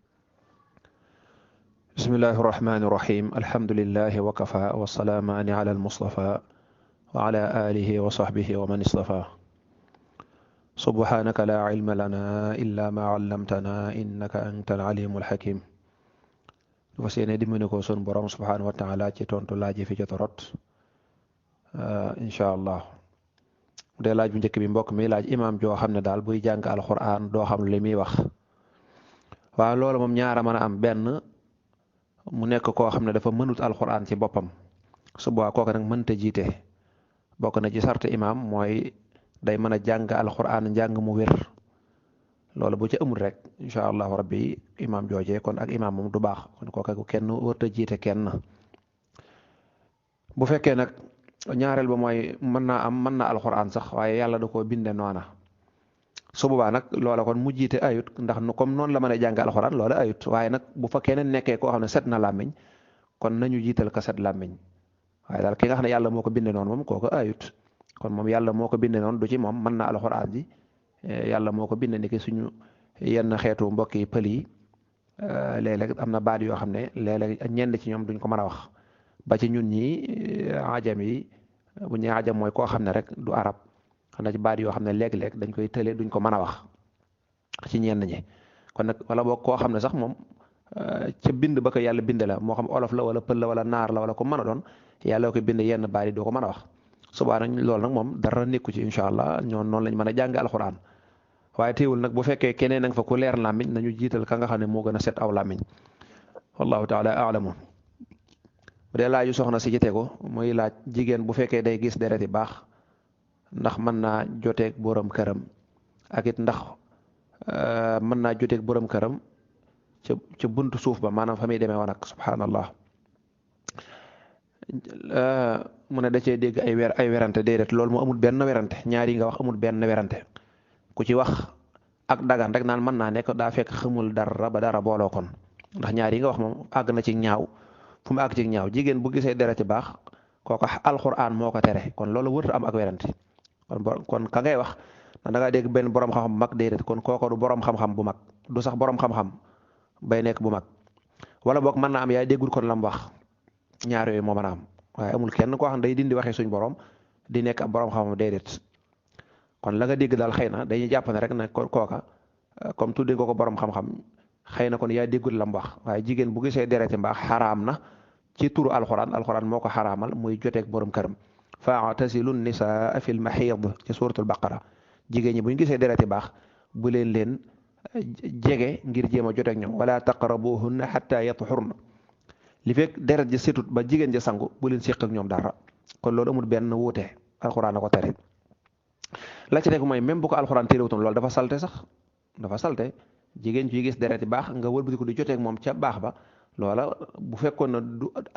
bismillahi irrahmani irrahim alhamdulilahi wa kafa wa salaamaani ala almustafa wa ala alihi wa sahbihi wa man istafa subhanaka la ilma lana illa ma allamtana innaka anta alalimu alhakim du fas yéene dimbali ko sun borom subhanahu wa taala ci tontu laaj yi fi jot a rot incha allah bu dee laaj bu njëkk bi mbokk mi laaj imaam joo xam ne daal buy jàng alquran doo xam li muy wax waaw loolu moom ñaara mën a am benn mu nekk koo xam ne dafa mënut alquran ci boppam su boobaa kooku nag mënta jiite bokk na ci sart imaam mooy day mën a jàng alquran njàng mu wér loolu bu ci amul rek incha allahu rabbi imaam joojee kon ak imaam moom du baax kon kooku kenn warta jiite kenn bu fekkee nag ñaareel ba mooy mën na alquran sax waaye yàlla da koo binde noona su boobaa nag loola kon mu jiite ayut ndax comme noonu la mën a jàng alxuraan loola ayut waaye nag bu fa keneen nekkee koo xam ne set na làmmiñ kon nañu jiital ka set làmmiñ waaye daal ki nga xam ne yàlla moo ko bindee noonu moom kooku ayut kon moom yàlla moo ko bindee noonu du ci moom mën na alxuraan ji yàlla moo ko bindee ni ki suñu yenn xeetu mbokki pël yi léeg-léeg am na baat yoo xam ne léeg-léeg ñenn ci ñoom duñ ko mën a wax ba ci ñun ñi ajam yi bu ñu ajam mooy koo xam ne rek du arab xam na ci baat yoo xam ne léeg-léeg dañ koy tële duñ ko mën a wax ci ñenn ñi kon nag wala boog koo xam ne sax moom ca bind ba ko yàlla bind la moo xam olof la wala pël la wala naar la wala ko mën a doon yàlla ko bind yenn baat yi doo ko mën a wax subaa nag loolu nag moom dara nekku ci incha allah ñoon noonu lañ mën a jàng alxuraan waaye teewul nag bu fekkee keneen nag fa ku leer làmmiñ nañu jiital ka nga xam ne moo gën a set aw làmmiñ wallahu taala alamu bu dee laaju soxna si ci tegu muy laaj jigéen bu fekkee day gis dereti baax ndax mën naa joteeg borom këram ak it ndax mën naa joteeg borom këram ca buntu suuf ba maanaam fa muy demee woon ak subhanallah mu ne da cee dégg ay werante déedéet loolu moo amul benn werante ñaari nga wax amul benn werante ku ci wax ak dagan rek naan mën naa nekk daa fekk xamul dara ba dara booloo kon ndax ñaari nga wax moom àgg na ci ñaaw fu mu àgg ci ñaaw jigéen bu gisee dereti baax kooku alxuraan moo ko tere kon loolu wërta am ak werante kon ka ngay wax da ngaa dégg benn borom xam-xam bu mag déedéet kon kooko du borom xam-xam bu mag du sax borom xam-xam bay nekk bu mag wala boog mën naa am yaay déggul kon la mu wax ñaar yooyu moo mën a am waaye amul kenn koo xam day dindi waxee suñ borom di nekk ab borom xam-xam déedéet kon la nga dégg daal xëy na dañuy jàpp ne rek ne kooka comme tuddee ko borom xam-xam xëy na kon yaa déggul la mu wax waaye jigéen bu gisee dereti mbaax xaraam na ci turu alxuraan moo ko xaraamal muy joteeg borom këram fa'tazilu nisaa fil mahiid ci suuratul baqara jigéen ñi bu ñu gisee dereti baax bu leen jege ngir jéem a joteeg ñoom wala taqrabuhunna hatta yatahurna li fekk deret ji setut ba jigéen ja sangu bu leen séq ak ñoom dara kon loolu amul benn wuute alxuraan a ko tere la ci nekk mooy même bu ko alxuraan téerewutoon loolu dafa salte sax dafa salte jigéen ci gis dereti baax nga wëlbati ko di joteeg moom ca baax ba loola bu fekkoon na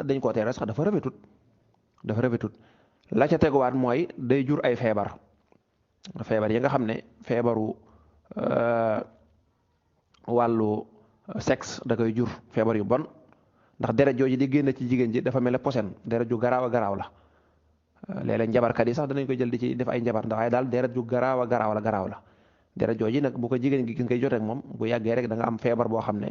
dañ koo tere sax dafa rafetut la ca teguwaat mooy day jur ay feebar yi nga xam ne feebaru wàllu sexe da koy jur, feebar yu bon, ndax deret jooju di génn ci jigéen ji dafa mel ne posen, deret ju garaaw a garaaw la. léeg-léeg njabarkat yi sax danañ ko jël di ci def ay njabar, ndax waaye daal deret ju garaaw a garaaw la. deret jooju nag bu ko jigéen gi gis ngay joteek moom bu yàggee rek da nga am feebar boo xam ne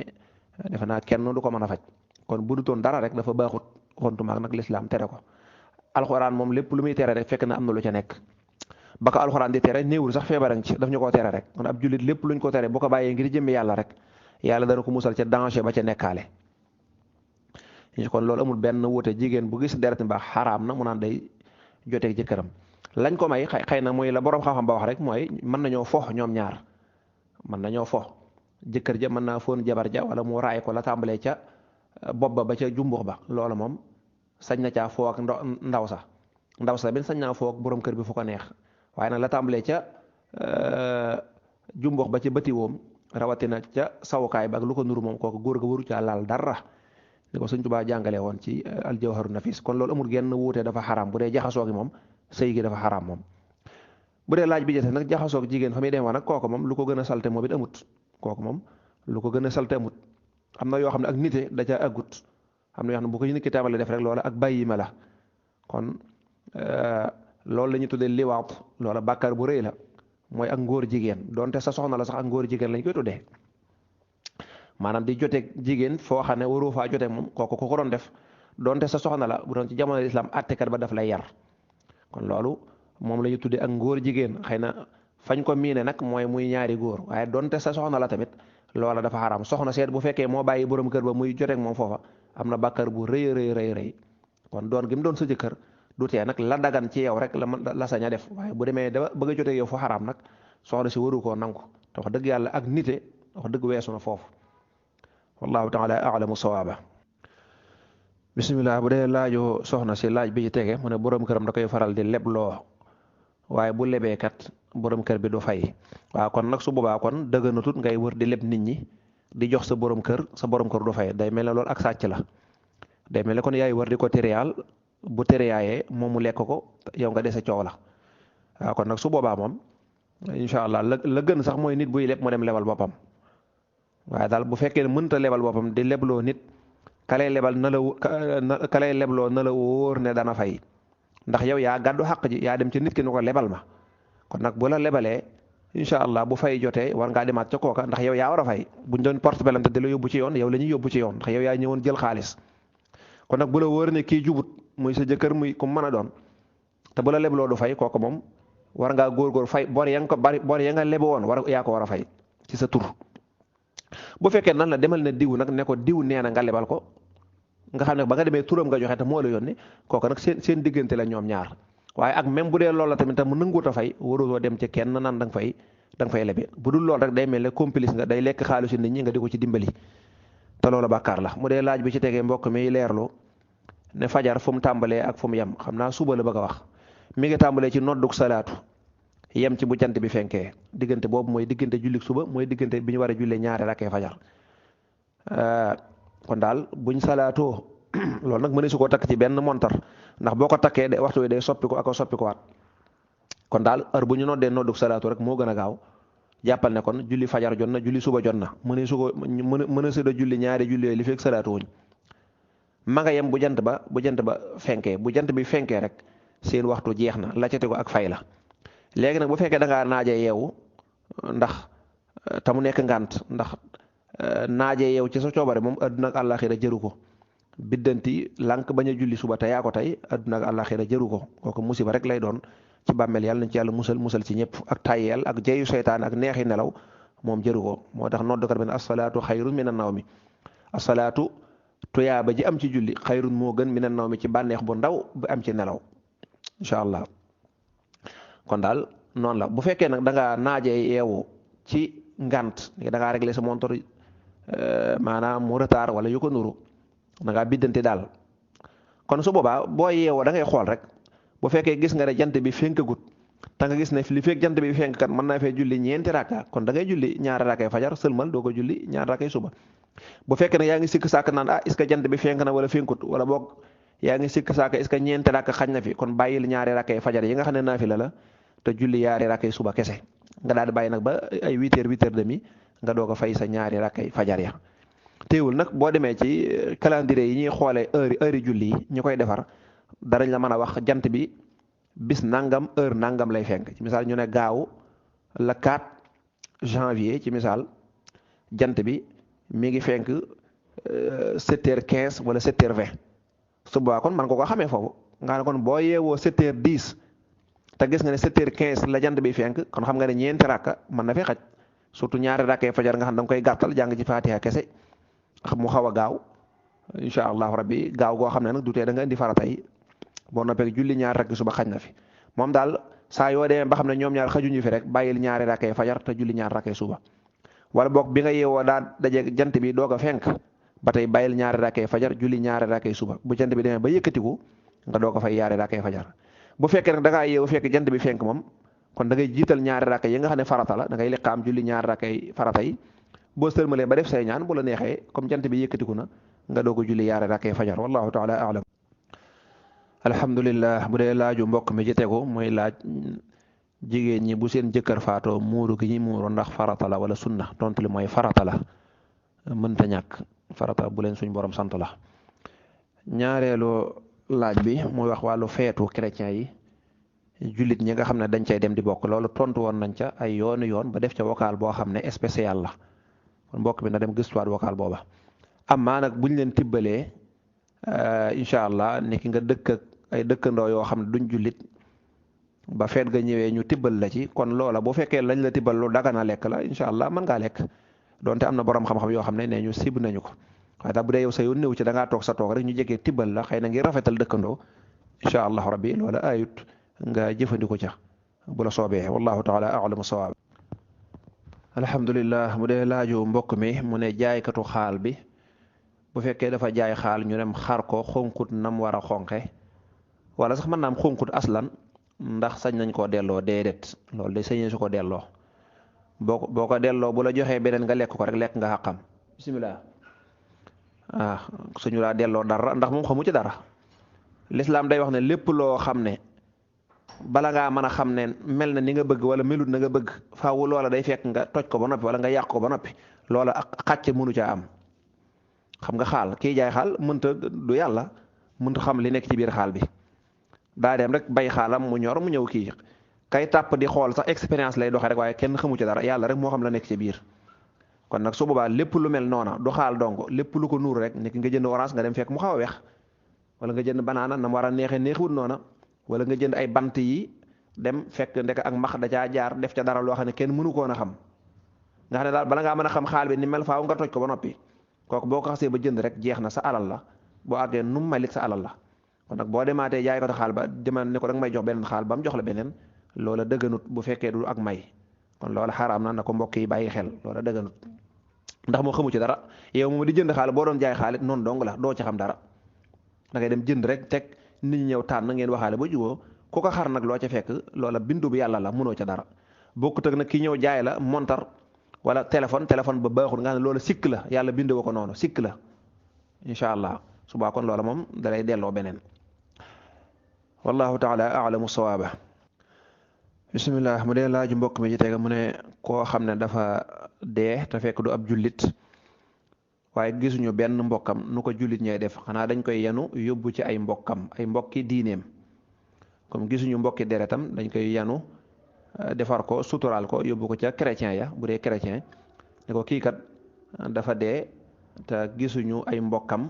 defe naa kenn du ko mën a faj. kon bu dutoon dara rek dafa baaxut, xontumaak nag lislaam tere ko. alxuraan moom lépp lu muy tere rek fekk na am na lu ca nekk. ba ko alxuraan di tere néewul sax feebaran ci, daf ñu koo tere rek. kon ab jullit lépp luñ ko tere bu ko bàyyee ngir jëmmi yàlla rek yàlla dana ko musal ca danger ba ca nekkaale. kon loolu amul benn wuute, jigéen bu gis deret mbaax xaraam na mu naan day joteeg jëkkëram. lañ ko may xëy na mooy la borom xam-xam ba wax rek mooy mën nañoo fo ñoom ñaar, mën nañoo fo. jëkkër ja mën naa foon jabar ja wala mu raay ko la tàmbalee ca bopp ba ca jumbux ba, loolu moom sañ na caa foo ak ndaw sa benn sañ naa foo ak borom kër bi fu ko neex. waaye nag la tàmbalee ca jumbux ba ca bëti woom rawatina ca sawukaay ba ak lu ko nuru moom kooku góor ga waru caa laal dara, ni ko Sëñ Tuubaa jàngalee woon ci aljawharu nafis. kon loolu amul genn wuute, dafa xaraam. bu dee jaxasoo gi moom sëy gi dafa xaraam moom. bu dee laaj bi jëte nag jaxasoog jigéen fa muy dem nag kooku moom lu ko gën a salte moom it amut. kooku moom lu ko gën a salte amut. am na yoo xam ne ak nite da ca aggut, am na yoo xam ne bu ko nit ki tàmbalee def rek loola ak bàyyi ma la. kon loolu la ñu tuddee liwaat, loola bàkkaar bu rëy la, mooy ak ngóor jigéen. donte sa soxna la sax ak ngóor jigéen lañ koy tuddee. maanaam di joteeg jigéen foo xam ne waroo faa joteeg moom, kooku ku ko doon def donte sa soxna la, bu doon ci jamono islam àttekat ba daf lay yar. kon loolu moom la ñu tuddee ak ngóor jigéen. xëy na fañ ko miine nag mooy muy ñaari góor, waaye donte sa soxna la tamit loola dafa xaraam. soxna seet bu fekkee moo bàyyi borom kër ba muy joteeg moom foofa am na bàkkaar bu rëy. kon doon gi mu doon sa jëkkër du tee nag la dagan ci yow rek la sañ a def, waaye bu demee da bëgg a joteeg yow fu xaraam nag soxna si waru koo nangu. te wax dëgg yàlla ak nite wax dëgg weesu na foofu. wallahu taala alamu sawaaba. bisimilah. bu dee laaju soxna si laaj bi ci tege mu ne borom këram da koy faral di lebloo, waaye bu lebee kat borom kër bi du fay. waaw kon nag su boobaa kon dëgganatut ngay wër di leb nit ñi di jox sa borom kër du fay. day mel ne loolu ak sàcc la. day mel ne kon yaay wër di ko tériyaal, bu tériyaayee moom mu lekk ko yow nga dese coow la. waaw kon nag su boobaa moom incha allah la gën sax mooy nit buy leb mu dem lebal boppam. waaye daal bu fekkee ne mënta lebal boppam di lebloo nit, ka lay lebloo na la wóor ne dana fay, ndax yow yaa gàddu xàq ji, yaa dem ci nit ki ni ko lebal ma. kon nag bu la lebalee incha allah bu fay jotee war ngaa demaat ca kooka, ndax yow yaa war a fay. buñ doon porte pelante di la yóbbu ci yoon, yow la ñuy yóbbu ci yoon, ndax yow yaa ñëwoon jël xaalis. kon nag bu la wóor ne kii jubut, muy sa jëkkër muy ku mën a doon, te bu la lebloo du fay, kooku moom war ngaa góorgóor fay bor ya nga lebe woon yaa ko war a fay ci sa tur. bu fekkee nan la demal ne diw nag ne ko diw nee na nga lebal ko, nga xam ne ba nga demee turam nga joxe te moo la yónni, kooku nag seen diggante la ñoom ñaar. waaye ak même bu dee loolu la tamit mu nanguut a fay, warutoo dem ci kenn naan da nga fay lebe. bu dul loolu rek day mel ne complice nga, day lekk xaalisu nit ñi nga di ko ci dimbali, te loolu bàkkaar la. mu dee laaj bi ci tegee mbokk mi leerlu ne fajar fu mu tàmbalee ak fu mu yem, xam naa suba la bëgg a wax. mi ngi tàmbalee ci nodduk salaatu yem ci bu jant bi fenkee. diggante boobu mooy diggante jullik suba, mooy diggante bi ñu war a jullee ñaari rakkee fajar. kon daal buñ salaatoo loolu nag mënees su koo takk ci benn montar, ndax boo ko takkee de waxtu wi day soppi ko ak a soppi ko waat. kon daal heure bu ñu noddee nodduk salaatu rek moo gën a gaaw. jàppal ne kon julli fajar jot na, julli suba jot na, mënees su ko mënees a julli ñaari julli yooyu li fekk salaatu wuñ. ma nga yem bu jant ba fenkee. bu jant bi fenkee rek seen waxtu jeex na, la ca tegu ak fay la. léegi nag bu fekkee da ngaa naaje yeewu ndax te mu nekk ngànt, ndax naaje yeewu ci sa coobare moom adduna ak àllaaxira jëru ko. biddanti lànk bañ a julli suba te yaa ko tey adduna ak àllaaxira jëru ko. kooku musiba rek lay doon ci bàmmeel. yàlla nañ ci yàlla musal ci ñëpp. ak tayyeel ak jeyu seytaan ak neexi nelaw moom jëru ko. moo tax noddkat bi ne asalaatu xayrun mina nawmi. asalaatu tuyaaba ji am ci julli xayrun moo gën mina nawmi ci bànneex bu ndaw bu am ci nelaw incha allah. kon daal noonu la. bu fekkee nag da ngaa naajee yeewu ci ngant, da ngaa réglé sa montor maanaam mu retard wala yu ko nuru, da ngaa biddante daal. kon su boobaa boo yeewoo da ngay xool rek. bu fekkee gis nga ne jant bi fenkagut, te nga gis ne li fekk jant bi fenk kat mën naa fee julli ñeenti rakka, kon da ngay julli ñaari rakkay fajar sëlmal doo ko julli ñaari rakkay suba. bu fekkee ne yaa ngi sikk sàkk naan est-ce que jant bi fenk na wala fenkut, wala boog yaa ngi sikk saaka est-ce que ñeenti rakk xañ na fi kon bàyyil ñaari rakkay fajar yi nga xam ne naafila la te julli ñaari rakkay suba kese nga daal di bàyyi nag ba ay 8h 8h30 nga doog a fay sa ñaari rakkay fajar ya teewul nag boo demee ci calendrier yi ñuy xoolee heure julli yi ñu koy defar darañ la mën a wax jant bi bis nangam heure nangam lay fenk ci misaal ñu ne gaaw la 4 janvier ci misaal jant bi mi ngi fenk 7h15 wala 7h20 su boobaa kon man ko xamee foofu nga ne kon boo yeewoo 7h10 te gis nga ne 7h15 la jant bi fenk kon xam nga ne ñeenti rakka mën na fi xaj surtout ñaari rakkay fajar nga xam da nga koy gàttal jàng ci Fatiha kese mu xaw a gaaw incha allahu rabbi gaaw goo xam ne nag du tee da nga indi farata yi boo noppee julli ñaari rakk suba xaj na fi moom daal saa yoo demee ba xam ne ñoom ñaar xajuñu fi rek bàyyil ñaari rakkay fajar te julli ñaari rakkay suba wala boog bi nga yeewoo daa daje jant bi doog a fenk ba tey bàyyil ñaari rakkay fajar julli ñaari rakkay suba bu jant bi demee ba yëkkatiku nga doog a fay ñaari rakkay fajar bu fekkee nag da ngaa yeewu fekk jant bi fenk moom kon da ngay jiital ñaari rakka yi nga xam ne farata la da ngay liqaam julli ñaari rakkay farata yi boo sërmalee ba def say ñaan bu la neexee comme jant bi yëkkatiku na nga doog a julli ñaari rakkay fajar wallahu taala a'lam. alhamdulillah bu dee laaju mbokk mi ci tegu mooy laaj jigéen ñi bu seen jëkkër faatoo muuru gi ñi muuru ndax farata la wala sunna tontu li mooy farata la mënta ñàkk farata bu leen suñ borom sant la. ñaareelu laaj bi muy wax wàllu feetu chrétien yi jullit ñi nga xam ne dañ cay dem di bokk loolu tontu woon nañ ca ay yoonu yoon ba def ca vocal boo xam ne spécial la kon mbokk bi na dem gëstuwaat vocal booba amaa nag buñ leen tibbalee incha allah ni ki nga dëkk ak ay dëkkandoo yoo xam ne duñ jullit ba feet ga ñëwee ñu tibbal la ci kon loola bu fekkee lañ la tibbal lu dagana lekk la incha allah mën ngaa lekk donte am na borom xam-xam yoo xam ne nee ñu sib nañu ko waaye daal bu dee yow sa yoon néew ci da ngaa toog sa toog rek ñu jékkee tibbal la xëy na ngir rafetal dëkkandoo incha allah rabbi loola ayut nga jëfandiko ca bu la soobee wallahu taala a'lamu sawaab. alhamdulillah bu dee laaju mbokk mi mu ne jaaykatu xaal bi bu fekkee dafa jaay xaal ñu dem xar ko xonkut nam war a xonqe wala sax mën naam xonkut aslan ndax sañ nañ koo delloo déedéet loolu day sañee su ko delloo boo ko delloo bu la joxee beneen nga lekk ko rek lekk nga xaqam bisimilah suñu laa delloo dara ndax moom xamu ci dara lislaam day wax ne lépp loo xam ne bala ngaa mën a xam ne mel na ni nga bëgg wala melut na nga bëgg faaw loola day fekk nga toj ko ba noppi wala nga yàq ko ba noppi loola ak xàcc mënu caa am xam nga xaal kii jaay xaal mënta du yàlla mënta xam li nekk ci biir xaal bi daa dem rek bay xaalam mu ñor mu ñëw kii kay tàpp di xool sax expérience lay doxee rek waaye kenn xamu ci dara yàlla rek moo xam la nekk ci biir kon nag su boobaa lépp lu mel noona du xaal donc lépp lu ko nuur rek nekk nga jënd orange nga dem fekk mu xaw a weex wala nga jënd banaana na mu war a neexee neexiwut noona wala nga jënd ay bant yi dem fekk ndek ak max da caa jaar def ca dara loo xam ne kenn mënu koon a xam nga xam ne daal bala ngaa mën a xam xaal bi ni mel faaw nga toj ko ba noppi kooku boo ko xasee ba jënd rek jeex na sa alal la boo àggee nu mu melit sa alal la kon nag boo demaatee jaay ko xaal ba demal ne ko danga may jox beneen xaal ba mu jox la beneen loola dëgganut bu fekkee du ak may kon loola xaraam na ko mbokk yi bàyyi xel loola dëgganut ndax moo xamu ci dara yow moom di jënd xaal boo doon jaay xaalit noonu dong la doo ci xam dara da ngay dem jënd rek teg nit ñi ñëw tànn ngeen waxaale ba juboo ku ko xar nag loo ca fekk loola bindu bu yàlla la mënoo ca dara bokkut ak nag ki ñëw jaay la montar wala téléphone ba baaxul nga xam ne loola sikk la yàlla bindu ko noonu sikk la incha allah subaa kon loola moom dalay delloo beneen wallahu taala a'lamu sawaaba. bismillah mu dee laaju mbokk mi ci tega mu ne koo xam ne dafa dee te fekk du ab jullit waaye gisuñu benn mbokkam nu ko jullit ñooy def xanaa dañ koy yenu yóbbu ci ay mbokkam ay mbokki diineem comme gisuñu mbokki deretam dañ koy yenu defar ko suturaal ko yóbbu ko ca chrétien ya bu dee chrétien ne ko kii kat dafa dee te gisuñu ay mbokkam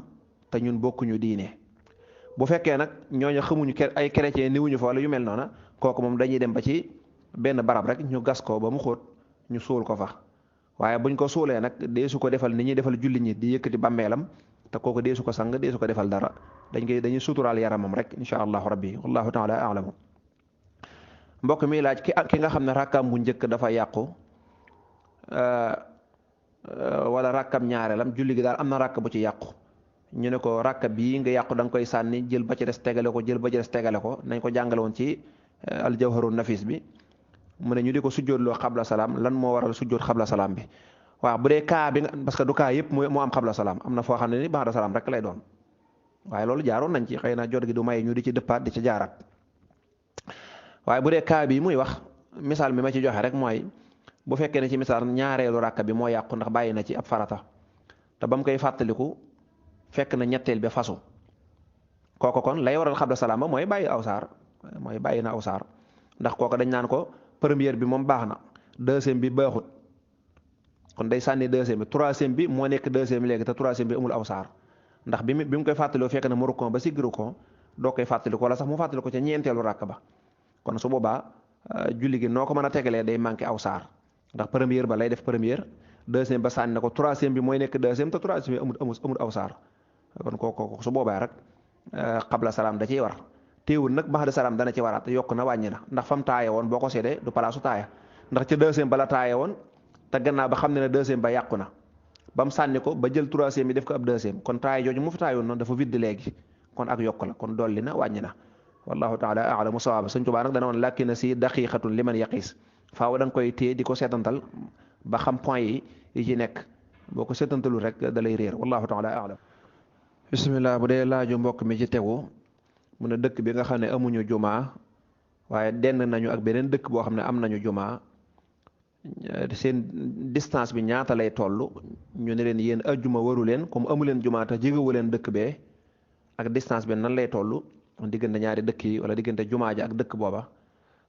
te ñun bokkuñu diine bu fekkee nag ñooñu xamuñu ay chrétien niwuñu fa wala yu mel noona kooku moom dañuy dem ba ci benn barab rek ñu gas ko ba mu xóot ñu suul ko fa waaye buñ ko suulee nag deesu ko defal ni ñuy defal jullit ñi di yëkkati bàmmeelam te kooku deesu ko sang deesu ko defal dara dañuy suturaal yaramam rek incha allahu rabbi wallahu taala a'lamu. mbokk mi laaj ki nga xam ne rakkam bu njëkk dafa yàqu wala rakkam ñaareelam julli gi daal am na rakk bu ci yàqu ñu ne ko rakk bii nga yàqu da nga koy sànni jël ba ci des tegale ko jël ba ci des tegale ko nañ ko jàngale woon ci aljawharu nafis bi mu ne ñu di ko sujjóotloo xabla salaam lan moo waral sujjóot xabla salaam bi waaw bu dee kaa bi nga parce que du kaa yëpp moo am xabla salaam am na foo xam ne ni ba'da salaam rek lay doon waaye loolu jaaroon nañ ci xëy na jot gi du may ñu di ci dëppaat di ci jaaraat waaye bu dee kaa bi muy wax misaal mi ma ci joxe rek mooy bu fekkee ne ci misaal ñaareelu ràkka bi moo yàqu ndax bàyyi na ci ab farata te ba mu koy fàttaliku fekk na ñetteel bi fasu kooko kon lay waral xabla salaam ba mooy bàyyi aw saar mooy bàyyi na aw saar ndax kooko dañ naan ko première bi moom baax na deuxième bi baaxut kon day sànni deuxième bi troisième bi moo nekk deuxième bi léegi te troisième bi amul aw saar ndax bi mu koy fàttalikoo fekk na mu rukkoo ba siggi rukkoo doo koy fàttaliko wala sax mu fàttaliko ca ñeenteelu ràkk ba kon su boobaa julli gi noo ko mën a tegalee day manqué aw saar ndax première ba lay def première deuxième ba sànni na ko troisième bi mooy nekk deuxième te troisième bi amul aw saar kon kooku su boobaa rek xabla salaam da ciy war téewul nag baxda salaam dana ci waraat yokk na wàññi na ndax fam taaye woon boo ko seedee du palaasu taaya ndax ca deuxième ba la taaye woon te gannaaw ba xam ne ne deuxième ba yàqu na ba mu sànni ko ba jël troisième bi def ko ab deuxième kon taaye jooju mu fi taayoon noonu dafa vide léegi kon ak yokk la kon dolli na wàññi na wallahu taala alamu sawaaba Sëñ Tuubaa nag dana woon làkki na si daqiqatun liman yaqiis faaw da nga koy téye di ko seetantal ba xam point yi ci nekk boo ko seetantalul rek da lay réer wallahu taala alam bismillah bu dee laaju mbokk mi ci tegu mu ne dëkk bi nga xam ne amuñu jumaa waaye dend nañu ak beneen dëkk boo xam ne am nañu jumaa seen distance bi ñaata lay toll ñu ne leen yéen ajjuma waru leen comme amu leen jumaa te jegewu leen dëkk bee ak distance bi nan lay toll diggante ñaari dëkk yi wala diggante jumaa ja ak dëkk booba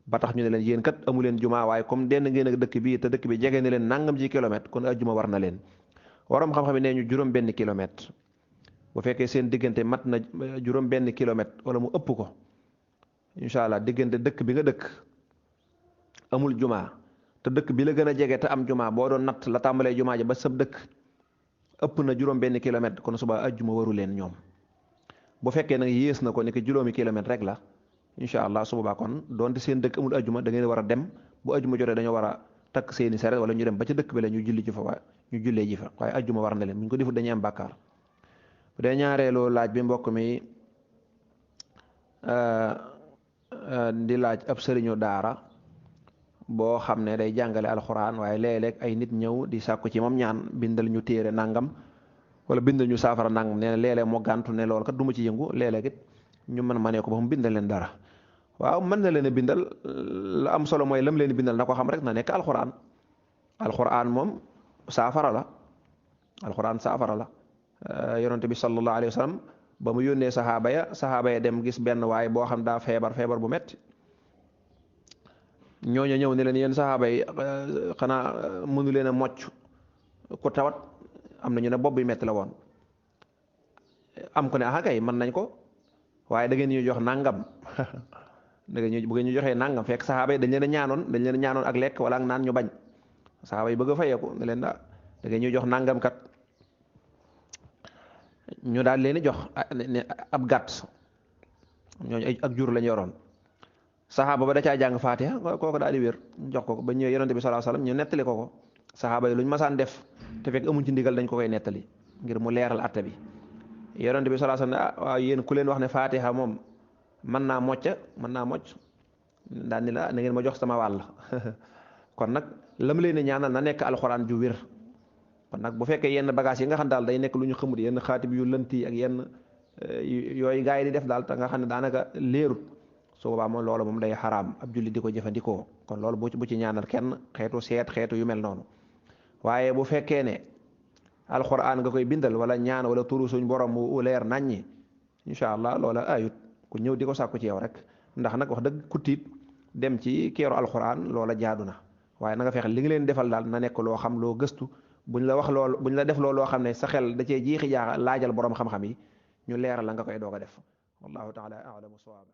ba tax ñu ne leen yéen kat amu leen jumaa waaye comme dend ngeen ak dëkk bii te dëkk bi jege ne leen nangam ci kilomètre kon ajjuma war na leen waroom xam-xam nee ñu juróom benn kilomètre bu fekkee seen diggante mat na juróom benn kilomètre wala mu ëpp ko incha allah diggante dëkk bi nga dëkk amul jumaa te dëkk bi la gën a jege te am jumaa boo doon natt la tàmbalee jumaa ja ba sab dëkk ëpp na juróom benn kilomètre kon suba ajjuma waru leen ñoom bu fekkee nag yées na ko ni ko juróomi kilomètre rek la incha allah su boobaa kon donte seen dëkk amul ajjuma da ngeen war a dem bu ajjuma jotee dañoo war a takk seeni saret wala ñu dem ba ca dëkk bi la ñu julli ji fa waaye ñu jullee ji fa waaye ajjuma war na leen bu ñu ko defut dañuy am bàkkaar bu dee ñaareelu laaj bi mbokk mi di laaj ab sëriñu daara boo xam ne day jàngale alxuraan waaye léeg-léeg ay nit ñëw di sàkku ci moom ñaan bindal ñu téere nangam wala bindal ñu saafara nangam nee na léeg-léeg moo gàntu ne loolu kat du ma ci yëngu léeg-léeg it ñu mën ma ne ko ba mu bindal leen dara waaw mën na leen a bindal la am solo mooy lam leen bindal na ko xam rek na nekk alxuraan alxuraan moom saafara la alxuraan saafara la yonente bi sallallahu alayhi wa sallam ba mu yónnee saxaaba ya dem gis benn waaye boo xam daa feebar bu metti ñooñu ñëw ne leen yéen saxaaba yi xanaa mënu leen a mocc ku tawat am na ñu ne bopp bi metti la woon am ko ne ah kay mën nañ ko waaye da ngeen ñu jox nangam da ngeen bu ngeen ñu joxee nangam fekk saxaaba yi dañ leen a ñaanoon ak lekk wala ak naan ñu bañ saxaaba yi bëgg a fayeeku ne leen da ngeen ñu jox nangam kat ñu daal leen di jox ab gàtt ñooñu ak jur lañ yoroon saxaaba ba da caa jàng faatiha kooku daal di wér jox ko ba ñëwee yonente bi sallallahu alayhi wasallam ñu nettali ko saxaaba yi lu ñu masaan def te fekk amuñ ci ndigal dañ ko koy nettali ngir mu leeral atte bi yonente bi sallallahu alayhi wasallam ne waaw yéen ku leen wax ne faatiha moom mën naa mocc daal ni la na ngeen ma jox sama wàll kon nag lam leen ñaanal na nekk alxuraan ju wér kon nag bu fekkee yenn bagage yi nga xam daal day nekk lu ñu xamut yenn xaatib yu lënti ak yenn yooyu gaa yi di def daal te nga xam ne daanaka leerut su boobaa moom loolu moom day xaraam ab julli di ko jëfandikoo kon loolu bu ci ñaanal kenn xeetu seet xeetu yu mel noonu waaye bu fekkee ne alxuraan nga koy bindal wala ñaan wala turu suñ borom mu leer naññi incha allah loola ayut ku ñëw di ko sàkku ci yow rek ndax nag wax dëgg ku tiit dem ci keeru alxuraan loola jaadu na waaye na nga fexe li nga leen defal daal na nekk loo xam loo gëstu buñ la def loolu loo xam ne sa xel da cee jiixi jaaxa laajal borom xam-xam yi ñu leeral la nga koy doog a def wallahu taala a'lamu sawaaba